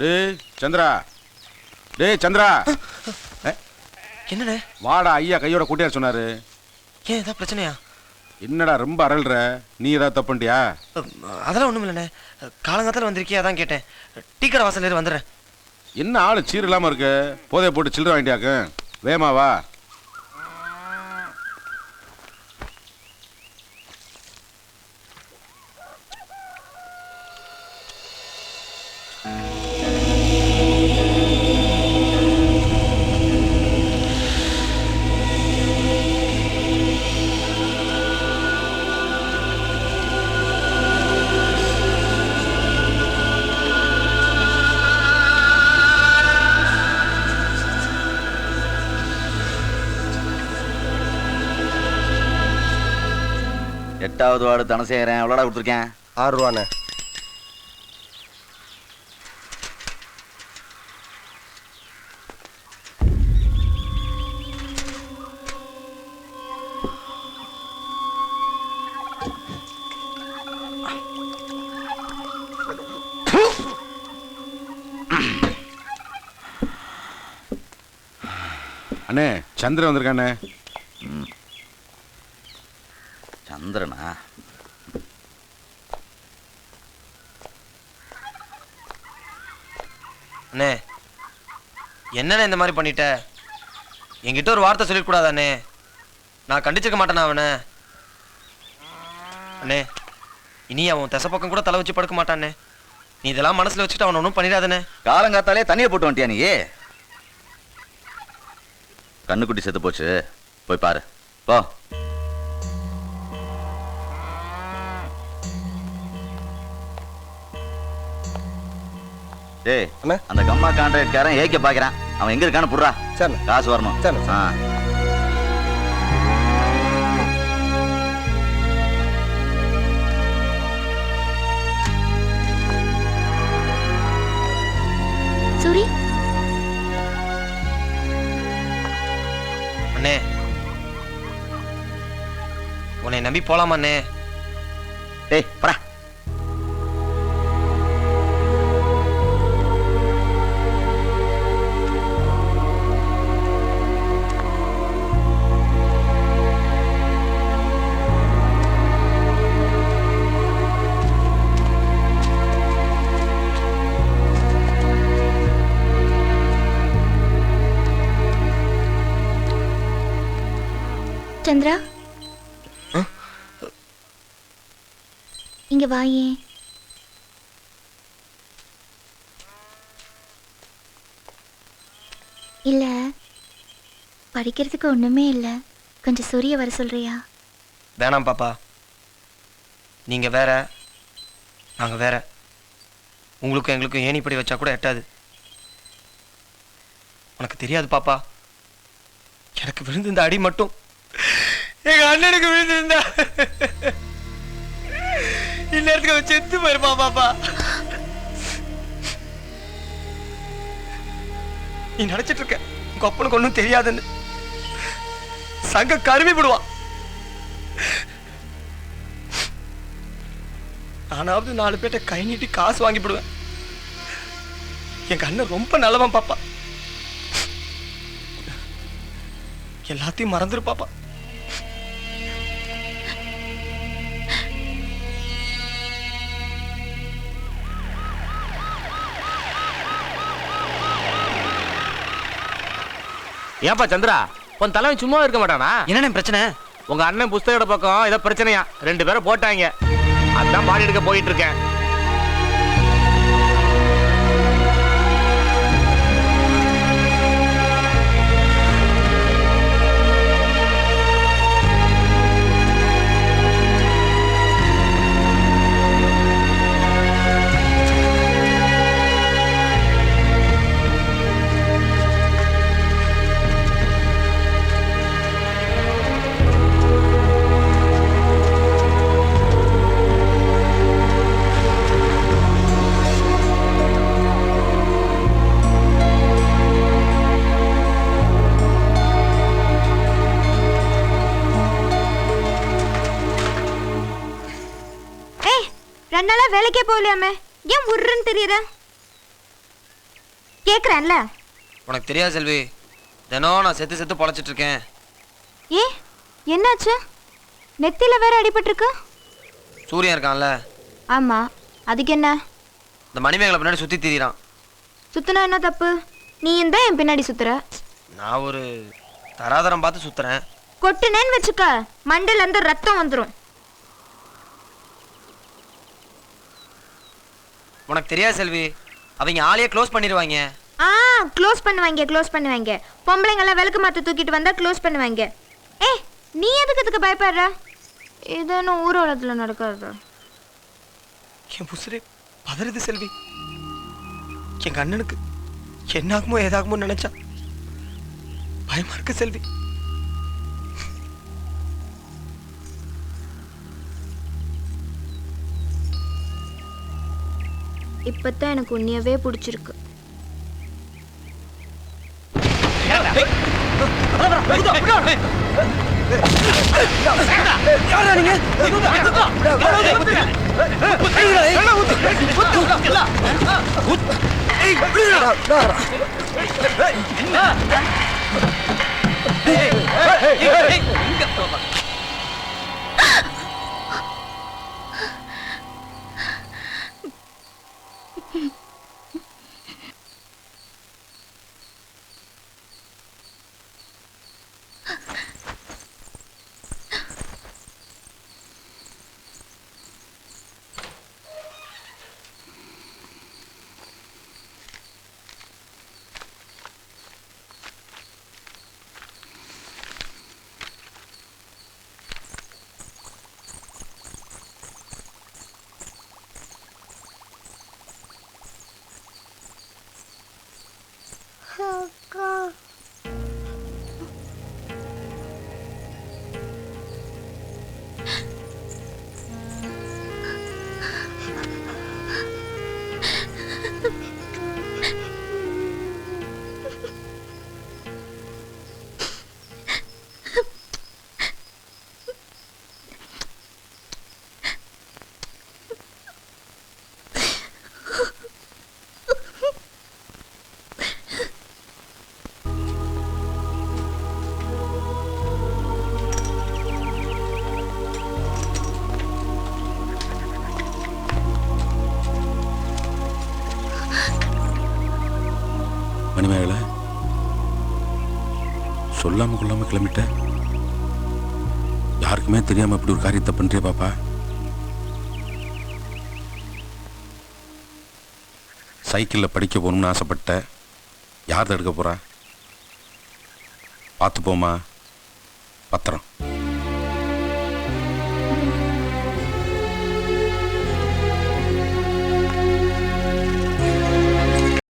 டேய் சந்திரா, டேய் சந்திரா, என்னண்ணே? வாடா, ஐயா கையோட கூட்டியார் சொன்னாரு. ஏன் ஏதாவது பிரச்சனையா? என்னடா ரொம்ப அரல்ற, நீ ஏதாவது தப்புண்டியா? அதெல்லாம் ஒண்ணும் இல்லைண்ணே, காலங்காத்தால வந்திருக்கியா அதான் கேட்டேன். டீ கடை வாசல் ஏறி வந்துடுறேன். என்ன ஆளு சீர் இல்லாம இருக்கு, போதைய போட்டு சில்லற வாங்கிட்டியாக்கு, வேமா வா. எட்டாவது வார்டு தனசேகரன் எவ்வளோடா கொடுத்துருக்கேன்? 6 ரூபாண்ணே. அண்ணே சந்திரன் வந்திருக்கானே. சந்திரனா? அண்ணே என்னண்ணே இந்த மாதிரி பண்ணிட்ட? என்கிட்ட ஒரு வார்த்தை சொல்லிடக்கூடாதாண்ணே? நான் கண்டிச்சிருக்க மாட்டேனா அவனை? அண்ணே இனி அவன் திசை பக்கம் கூட தலை வச்சு படுக்க மாட்டானே. நீ இதெல்லாம் மனசுல வச்சுட்டு அவனை ஒன்றும் பண்ணிடாதண்ணே. காலங்காத்தாலே தண்ணியை போட்டு வந்துட்டியா நீ? கண்ணுக்குட்டி செத்து போச்சு, போய் பாரு போ. டேய் அந்த கம்மா கான்ட்ராக்ட்காரன் ஏக்க பாக்குறான், அவன் எங்க இருக்கான்னு புடுறா. சரி காசு வரணும். சரி. சூரி அண்ணே உன்னை நம்பி போலாமா அண்ணே? டேய் போடா. சந்திரா இங்க வாயே. இல்ல படிக்கிறதுக்கு ஒண்ணுமே இல்ல, கொஞ்சம் சூரிய வர சொல்றியா? வேணாம் பாப்பா, நீங்க வேற நாங்க வேற. உங்களுக்கும் எங்களுக்கும் ஏணி படி வச்சா கூட எட்டாது. உனக்கு தெரியாது பாப்பா, எனக்கு விழுந்திருந்த அடி மட்டும் எங்க அண்ணனுக்கு விழுந்திருந்தா இந்நேரத்துக்கு அவன் செத்து போயிருப்பா பாப்பா. நீ நினைச்சிட்டு இருக்க உங்க அப்பனுக்கு ஒன்றும் தெரியாதுன்னு. சங்க கருவி விடுவான். நானாவது 4 பேர்ட்ட கை நீட்டி காசு வாங்கி விடுவேன். எங்க அண்ணன் ரொம்ப நல்லவன் பாப்பா, எல்லாத்தையும் மறந்துரு பாப்பா. ஏப்பா சந்திரா, உன் தலைவன் சும்மா இருக்க மாட்டானா? என்னென்ன பிரச்சனை? உங்க அண்ணன் புஸ்தக பக்கம் ஏதோ பிரச்சனையா, 2 பேரை போட்டாங்க. அதான் பாடி எடுக்க போயிட்டு இருக்கேன். ரெண்டு நாளா வேலைக்கே போகலையாமே, ஏன் உருன்னு தெரியற? கேக்குறேன்ல. உனக்கு தெரியாது செல்வி, தினம் நான் செத்து செத்து பொழைச்சிட்டு இருக்கேன். ஏ என்னாச்சு? நெத்தியில வேற அடிபட்டிருக்கு. சூரியன் இருக்கான்ல, ஆமா, அதுக்கு என்ன? இந்த மணிமேகலை பின்னாடி சுத்தி திரியிறான். சுத்துனா என்ன தப்பு? நீ தான் என் பின்னாடி சுத்துற. நான் ஒரு தராதரம் பார்த்து சுத்துறேன். கொட்டுனேன்னு வச்சுக்க, மண்டையில இருந்து ரத்தம் வந்துடும். உனக்கு தெரியாது செல்வி, அவங்க ஆளையே க்ளோஸ் பண்ணிடுவாங்க. க்ளோஸ் பண்ணுவாங்க. பொம்பளைங்கெல்லாம் விளக்கு மாத்த தூக்கிட்டு வந்தா க்ளோஸ் பண்ணுவாங்க. நீ எதுக்கு இதுக்கு பயப்படுற? இதேன்னு ஊர்வலத்துல நடக்காது. என் புசுரே பதறுது செல்வி. என் கண்ணனுக்கு என்னாகுமோ ஏதாகுமோ நினைச்சா பயமா இருக்கு செல்வி. இப்பதான் எனக்கு உன்னையவே பிடிச்சிருக்கு. மணிமேகலை, சொல்லாம கொள்ளாம கிளம்பிட்ட. யாருக்குமே தெரியாம இப்படி ஒரு காரியத்தை பண்றிய பாப்பா. சைக்கிளில் படிக்க போகணும்னு ஆசைப்பட்ட. யார் தடுக்க போறா? பார்த்து போமா, பத்திரம்.